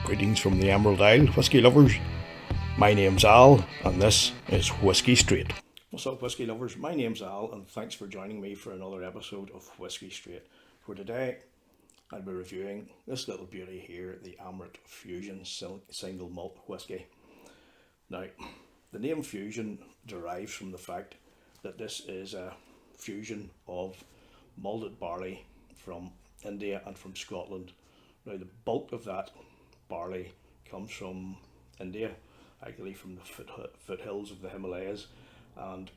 Greetings from the Emerald Isle, whisky lovers. My name's Al, and this is Whisky Straight. What's up, whisky lovers? My name's Al, and thanks for joining me for another episode of Whisky Straight. For today, I'll be reviewing this little beauty here, the Amrut Fusion single malt whisky. Now, the name Fusion derives from the fact that this is a fusion of malted barley from India and from Scotland. Now, the bulk of that barley comes from India, actually from the foothills of the Himalayas, and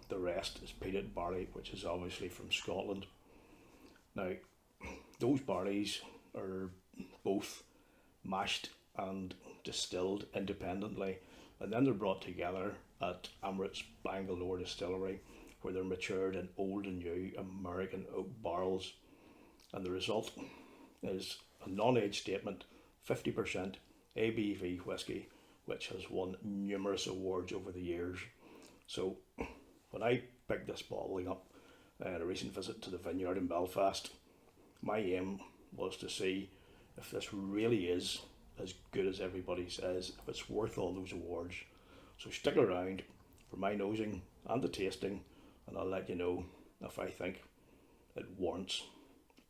the rest is peated barley, which is obviously from Scotland. Now, those barleys are both mashed and distilled independently, and then they're brought together at Amrut's Bangalore distillery, where they're matured in old and new American oak barrels, and the result is a non-age statement 50% ABV whisky, which has won numerous awards over the years. So when I picked this bottling up at a recent visit to the vineyard in Belfast, my aim was to see if this really is as good as everybody says, if it's worth all those awards. So stick around for my nosing and the tasting, and I'll let you know if I think it warrants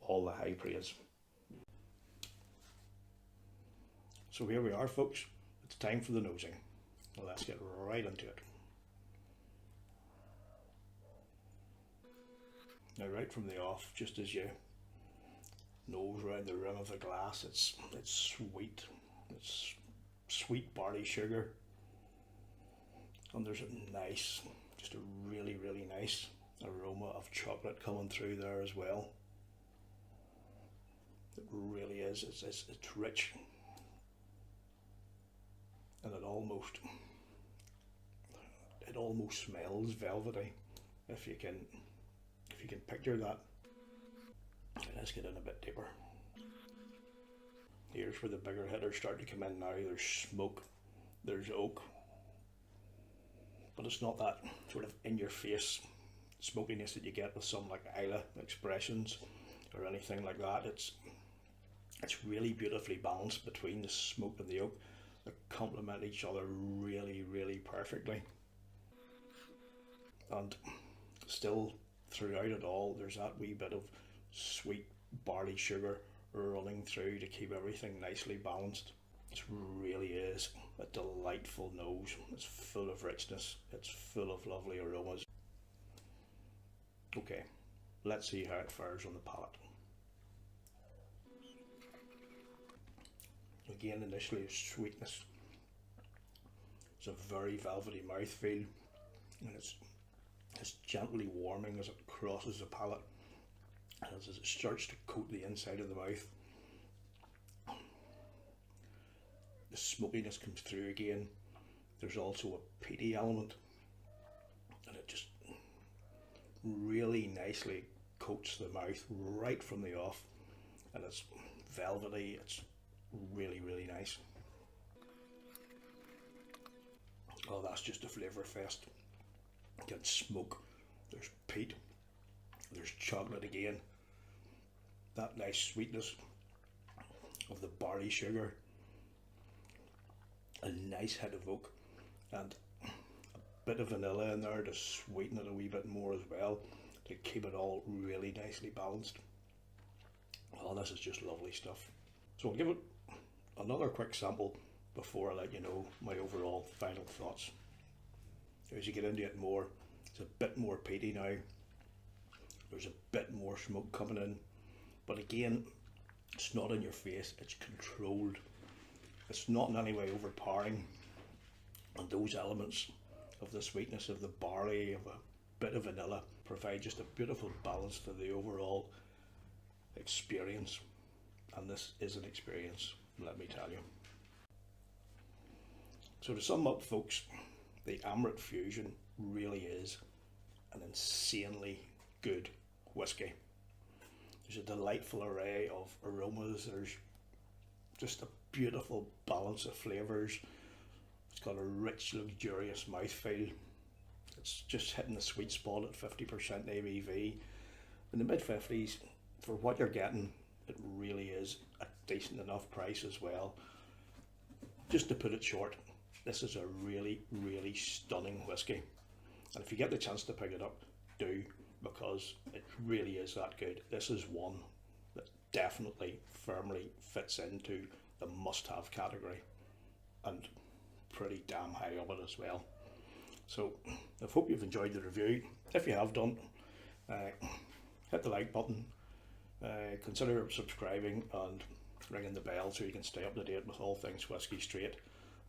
all the high praise. So here we are, folks. It's time for the nosing. Well, let's get right into it. Now, right from the off, just as you nose around the rim of the glass, it's sweet. It's sweet barley sugar, and there's a nice, just a really nice aroma of chocolate coming through there as well. It really is. It's rich. And it almost smells velvety, if you can picture that. Let's get in a bit deeper. Here's where the bigger hitters start to come in now. There's smoke, there's oak, but it's not that sort of in your face smokiness that you get with some like Isla expressions or anything like that. It's really beautifully balanced between the smoke and the oak. They complement each other really perfectly, and still throughout it all there's that wee bit of sweet barley sugar running through to keep everything nicely balanced. It really is a delightful nose. It's full of richness, it's full of lovely aromas. Okay, let's see how it fares on the palate. Again, initially sweetness. It's a very velvety mouthfeel, and it's gently warming as it crosses the palate, and as it starts to coat the inside of the mouth. The smokiness comes through again. There's also a peaty element, and it just really nicely coats the mouth right from the off, and it's velvety. It's really nice. Oh, that's just a flavour fest. Again, smoke, there's peat, there's chocolate again, that nice sweetness of the barley sugar, a nice hit of oak, and a bit of vanilla in there to sweeten it a wee bit more as well, to keep it all really nicely balanced. Oh, this is just lovely stuff. So I'll give it another quick sample before I let you know my overall final thoughts. As you get into it more, it's a bit more peaty now. There's a bit more smoke coming in, but again, it's not in your face, it's controlled. It's not in any way overpowering, and those elements of the sweetness of the barley, of a bit of vanilla, provide just a beautiful balance to the overall experience. And this is an experience, let me tell you. So to sum up, folks, the Amrut Fusion really is an insanely good whisky. There's a delightful array of aromas. There's just a beautiful balance of flavours. It's got a rich, luxurious mouthfeel. It's just hitting the sweet spot at 50% ABV. In the mid-50s, for what you're getting, it really is a decent enough price as well. just to put it short, this is a really, really stunning whiskey. And if you get the chance to pick it up, do, because it really is that good. This is one that definitely firmly fits into the must-have category, and pretty damn high up it as well. So I hope you've enjoyed the review. If you have done, hit the like button, consider subscribing and ringing the bell so you can stay up to date with all things Whisky Straight.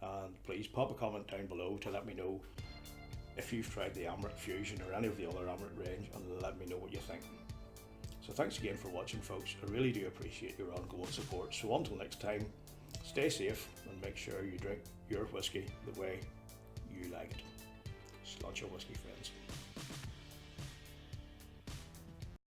And please pop a comment down below to let me know if you've tried the Amrut Fusion or any of the other Amrut range, and let me know what you think. So thanks again for watching, folks. I really do appreciate your ongoing support. So until next time, stay safe and make sure you drink your whiskey the way you like it. Slàinte your whiskey, friends.